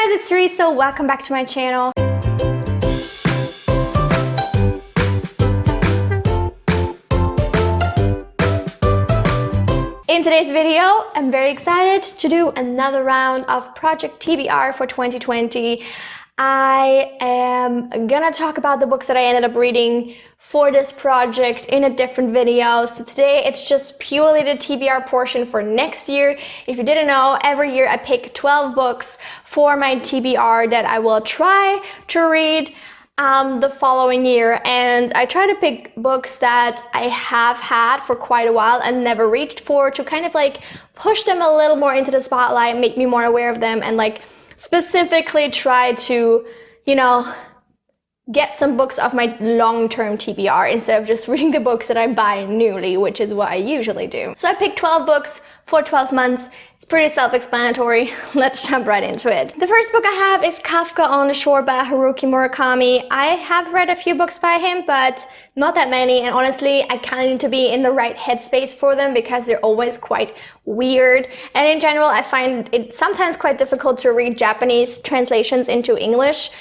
Hi guys, it's Teresa. Welcome back to my channel. In today's video, I'm very excited to do another round of Project TBR for 2020. I am gonna talk about the books that I ended up reading for this project in a different video. So today it's just purely the TBR portion for next year. If you didn't know, every year I pick 12 books for my TBR that I will try to read the following year, and I try to pick books that I have had for quite a while and never reached for, to kind of like push them a little more into the spotlight, make me more aware of them, and like specifically try to, you know, get some books off my long-term TBR instead of just reading the books that I buy newly, which is what I usually do. So I picked 12 books for 12 months. It's pretty self-explanatory. Let's jump right into it. The first book I have is Kafka on the Shore by Haruki Murakami. I have read a few books by him, but not that many, and honestly, I kind of need to be in the right headspace for them because they're always quite weird. And in general, I find it sometimes quite difficult to read Japanese translations into English,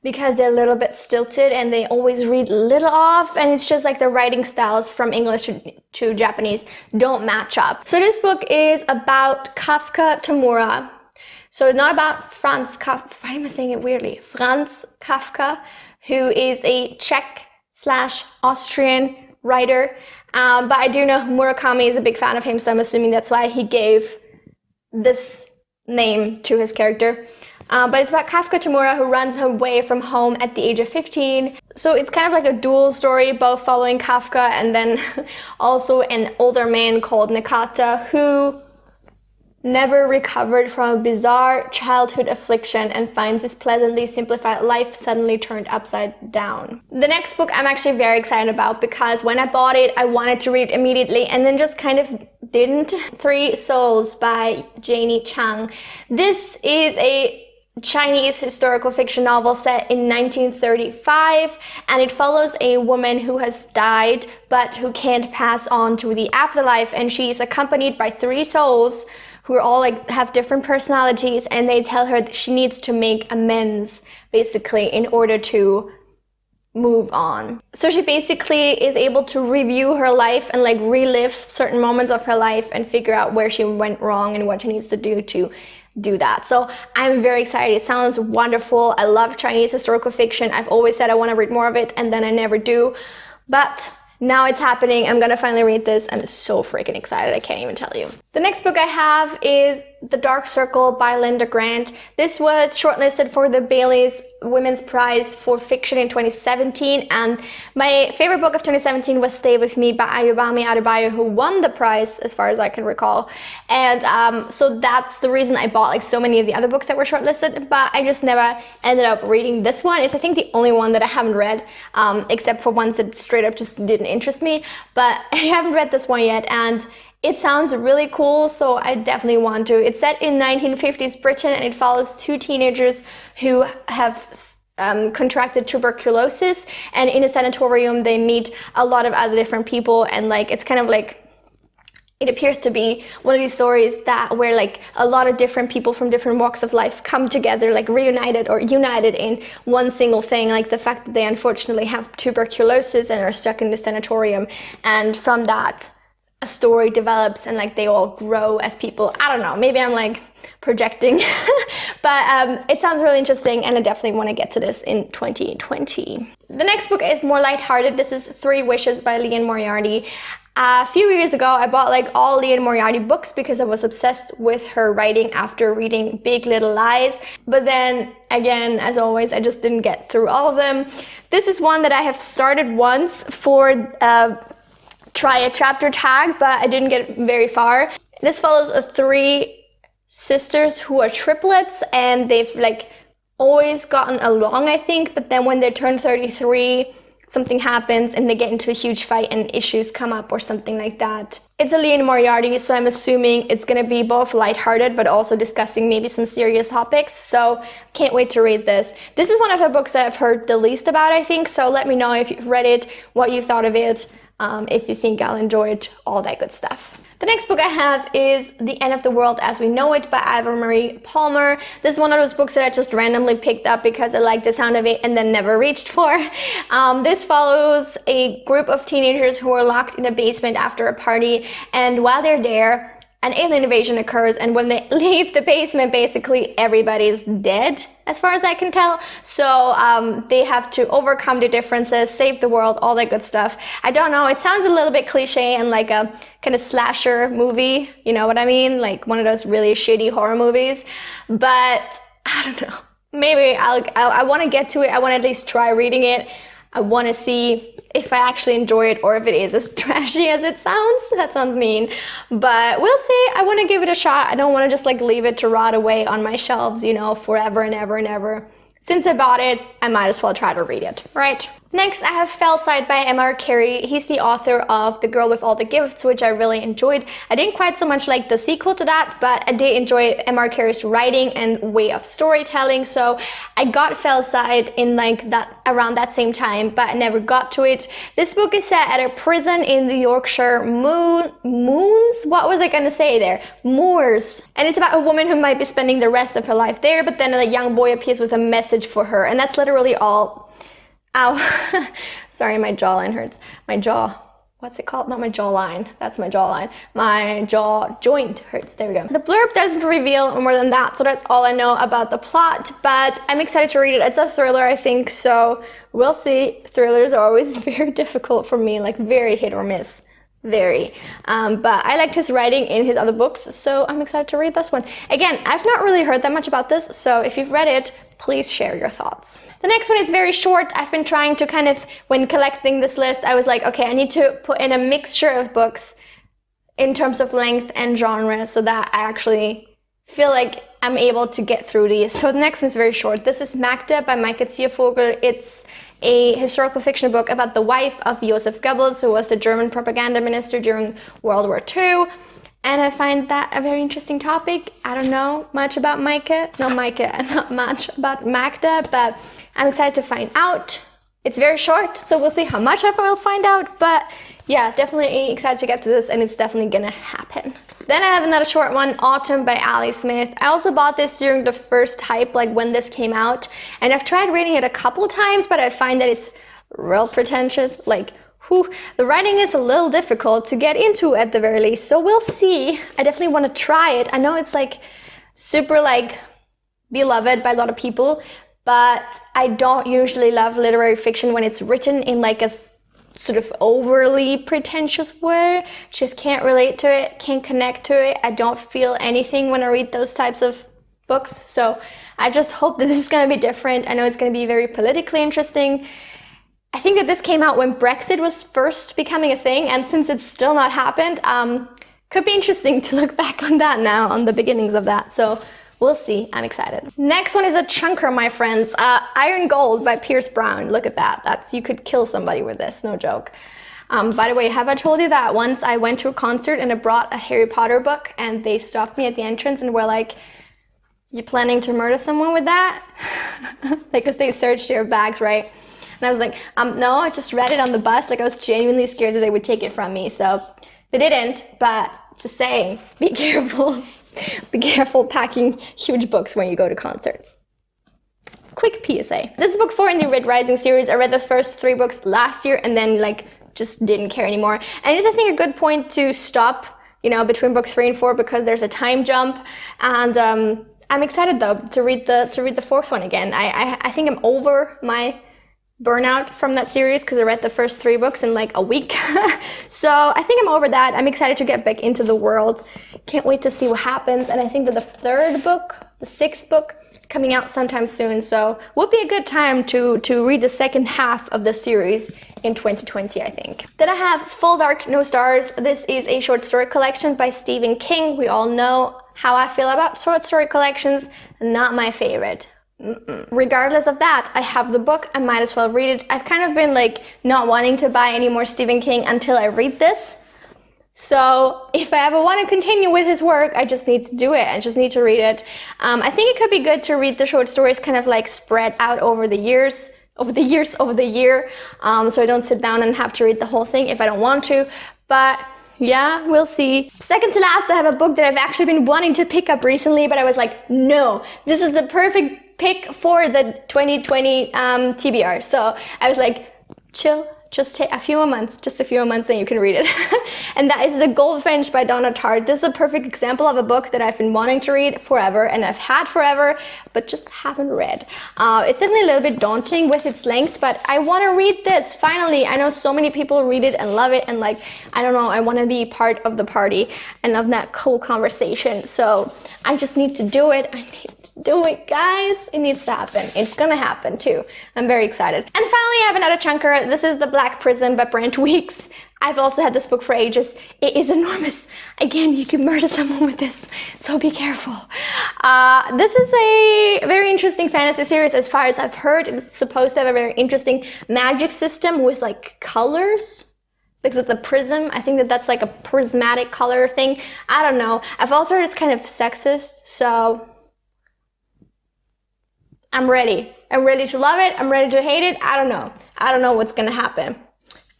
because they're a little bit stilted and they always read a little off, and it's just like the writing styles from English to Japanese don't match up. So this book is about Kafka Tamura. So it's not about Franz Kafka, why am I saying it weirdly? Franz Kafka, who is a Czech/Austrian writer. But I do know Murakami is a big fan of him, so I'm assuming that's why he gave this name to his character. But it's about Kafka Tamura, who runs away from home at the age of 15. So it's kind of like a dual story, both following Kafka and then also an older man called Nakata, who never recovered from a bizarre childhood affliction and finds his pleasantly simplified life suddenly turned upside down. The next book I'm actually very excited about, because when I bought it, I wanted to read it immediately and then just kind of didn't. Three Souls by Janie Chang. This is a Chinese historical fiction novel set in 1935, and it follows a woman who has died but who can't pass on to the afterlife, and she's accompanied by three souls who are all like have different personalities, and they tell her that she needs to make amends basically in order to move on. So she basically is able to review her life and like relive certain moments of her life and figure out where she went wrong and what she needs to do that. So I'm very excited. It sounds wonderful. I love Chinese historical fiction. I've always said I want to read more of it, and then I never do. But now it's happening. I'm gonna finally read this. I'm so freaking excited. I can't even tell you. The next book I have is The Dark Circle by Linda Grant. This was shortlisted for the Bailey's Women's Prize for Fiction in 2017, and my favorite book of 2017 was Stay With Me by Ayobami Adebayo, who won the prize as far as I can recall. And so that's the reason I bought like so many of the other books that were shortlisted, but I just never ended up reading this one. It's I think the only one that I haven't read, except for ones that straight up just didn't interest me, but I haven't read this one yet, and it sounds really cool, so I definitely want to. It's set in 1950s Britain, and it follows two teenagers who have contracted tuberculosis, and in a sanatorium they meet a lot of other different people, and like it's kind of like, it appears to be one of these stories that where like a lot of different people from different walks of life come together, like reunited or united in one single thing, like the fact that they unfortunately have tuberculosis and are stuck in the sanatorium, and from that a story develops and like they all grow as people. I don't know, maybe I'm like projecting, but it sounds really interesting, and I definitely want to get to this in 2020. The next book is more lighthearted. This is Three Wishes by Liane Moriarty. A few years ago, I bought like all Liane Moriarty books because I was obsessed with her writing after reading Big Little Lies. But then again, as always, I just didn't get through all of them. This is one that I have started once for try a chapter tag, but I didn't get very far. This follows three sisters who are triplets, and they've like always gotten along, I think, but then when they turn 33, something happens and they get into a huge fight and issues come up or something like that. It's a Liane Moriarty, so I'm assuming it's gonna be both lighthearted but also discussing maybe some serious topics, so can't wait to read this. This is one of her books that I've heard the least about, I think, so let me know if you've read it, what you thought of it. if you think I'll enjoy it, all that good stuff. The next book I have is The End of the World as We Know It by Ivor Marie Palmer. This is one of those books that I just randomly picked up because I liked the sound of it and then never reached for. This follows a group of teenagers who are locked in a basement after a party, and while they're there, an alien invasion occurs, and when they leave the basement, basically everybody's dead, as far as I can tell. So they have to overcome the differences, save the world, all that good stuff. I don't know, it sounds a little bit cliche and like a kind of slasher movie, you know what I mean? Like one of those really shitty horror movies. But I don't know, maybe I want to get to it. I want to at least try reading it. I want to see if I actually enjoy it or if it is as trashy as it sounds. That sounds mean, but we'll see. I want to give it a shot. I don't want to just like leave it to rot away on my shelves, you know, forever and ever and ever. Since I bought it, I might as well try to read it, right? Next, I have Fellside by M.R. Carey. He's the author of The Girl with All the Gifts, which I really enjoyed. I didn't quite so much like the sequel to that, but I did enjoy M.R. Carey's writing and way of storytelling. So I got Fellside in like that, around that same time, but I never got to it. This book is set at a prison in the Yorkshire Moors. What was I gonna say there? Moors. And it's about a woman who might be spending the rest of her life there, but then a young boy appears with a message for her, and that's literally all. Ow. Sorry, my jawline hurts. My jaw. What's it called? Not my jawline. That's my jawline. My jaw joint hurts. There we go. The blurb doesn't reveal more than that, so that's all I know about the plot, but I'm excited to read it. It's a thriller, I think, so we'll see. Thrillers are always very difficult for me, like very hit or miss. Very. But I liked his writing in his other books, so I'm excited to read this one. Again, I've not really heard that much about this, so if you've read it, please share your thoughts. The next one is very short. I've been trying to kind of, when collecting this list, I was like, okay, I need to put in a mixture of books in terms of length and genre so that I actually feel like I'm able to get through these. So the next one is very short. This is MacTip by Maike Ziervogel. It's a historical fiction book about the wife of Joseph Goebbels, who was the German propaganda minister during World War II. And I find that a very interesting topic. I don't know much about not much about MacTip, but I'm excited to find out. It's very short, so we'll see how much I will find out, but yeah, definitely excited to get to this, and it's definitely gonna happen. Then I have another short one, Autumn by Ali Smith. I also bought this during the first hype, like when this came out, and I've tried reading it a couple times, but I find that it's real pretentious, like, the writing is a little difficult to get into at the very least, so we'll see. I definitely want to try it. I know it's like super like beloved by a lot of people, but I don't usually love literary fiction when it's written in like a sort of overly pretentious way. Just can't relate to it, can't connect to it. I don't feel anything when I read those types of books, so I just hope that this is going to be different. I know it's going to be very politically interesting. I think that this came out when Brexit was first becoming a thing, and since it's still not happened, could be interesting to look back on that now, on the beginnings of that. So we'll see. I'm excited. Next one is a chunker, my friends. Iron Gold by Pierce Brown. Look at that. You could kill somebody with this, no joke. By the way, have I told you that once I went to a concert and I brought a Harry Potter book, and they stopped me at the entrance and were like, "You planning to murder someone with that?" Like, because they searched your bags, right? And I was like, no, I just read it on the bus. Like, I was genuinely scared that they would take it from me. So they didn't, but just saying, be careful. Be careful packing huge books when you go to concerts. Quick PSA. This is book 4 in the Red Rising series. I read the first 3 books last year and then like just didn't care anymore. And it's, I think, a good point to stop, you know, between book 3 and 4 because there's a time jump. And I'm excited though to read the 4th one again. I think I'm over my burnout from that series because I read the first 3 books in like a week. So I think I'm over that. I'm excited to get back into the world. Can't wait to see what happens. And I think that the 6th book coming out sometime soon. So would be a good time to read the second half of the series in 2020, I think. Then I have Full Dark, No Stars. This is a short story collection by Stephen King. We all know how I feel about short story collections. Not my favorite. Regardless of that, I have the book. I might as well read it. I've kind of been like not wanting to buy any more Stephen King until I read this. So if I ever want to continue with his work, I just need to do it. I just need to read it. I think it could be good to read the short stories kind of like spread out over the years, over the year, so I don't sit down and have to read the whole thing if I don't want to. But yeah, we'll see. Second to last, I have a book that I've actually been wanting to pick up recently, but I was like, no, this is the perfect pick for the 2020 TBR. So I was like, chill, just take a few more months, and you can read it. And that is The Goldfinch by Donna Tartt. This is a perfect example of a book that I've been wanting to read forever, and I've had forever, but just haven't read. It's definitely a little bit daunting with its length, but I want to read this, finally. I know so many people read it and love it, and like, I don't know, I want to be part of the party and of that cool conversation. So I just need to do it. I need to do it, guys. It needs to happen. It's gonna happen too. I'm very excited. And finally, I have another chunker. This is The Black Prism by Brent Weeks. I've also had this book for ages. It is enormous. Again, you can murder someone with this, so be careful. This is a very interesting fantasy series as far as I've heard. It's supposed to have a very interesting magic system with like colors. Because of the prism, I think that that's like a prismatic color thing. I don't know. I've also heard it's kind of sexist, so I'm ready. I'm ready to love it. I'm ready to hate it. I don't know. I don't know what's gonna happen.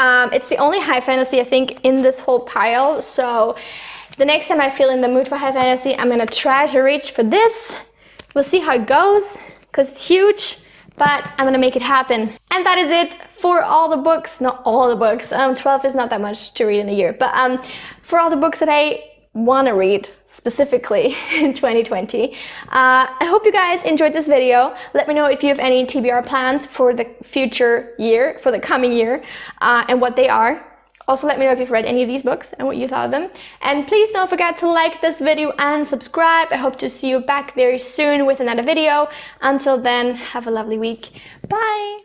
It's the only high fantasy I think in this whole pile, so the next time I feel in the mood for high fantasy, I'm gonna try to reach for this. We'll see how it goes, because it's huge, but I'm gonna make it happen. And that is it for all the books, not all the books, 12 is not that much to read in a year, but for all the books that I want to read specifically in 2020. I hope you guys enjoyed this video. Let me know if you have any TBR plans for the future year, for the coming year, and what they are. Also, let me know if you've read any of these books and what you thought of them. And please don't forget to like this video and subscribe. I hope to see you back very soon with another video. Until then, have a lovely week. Bye!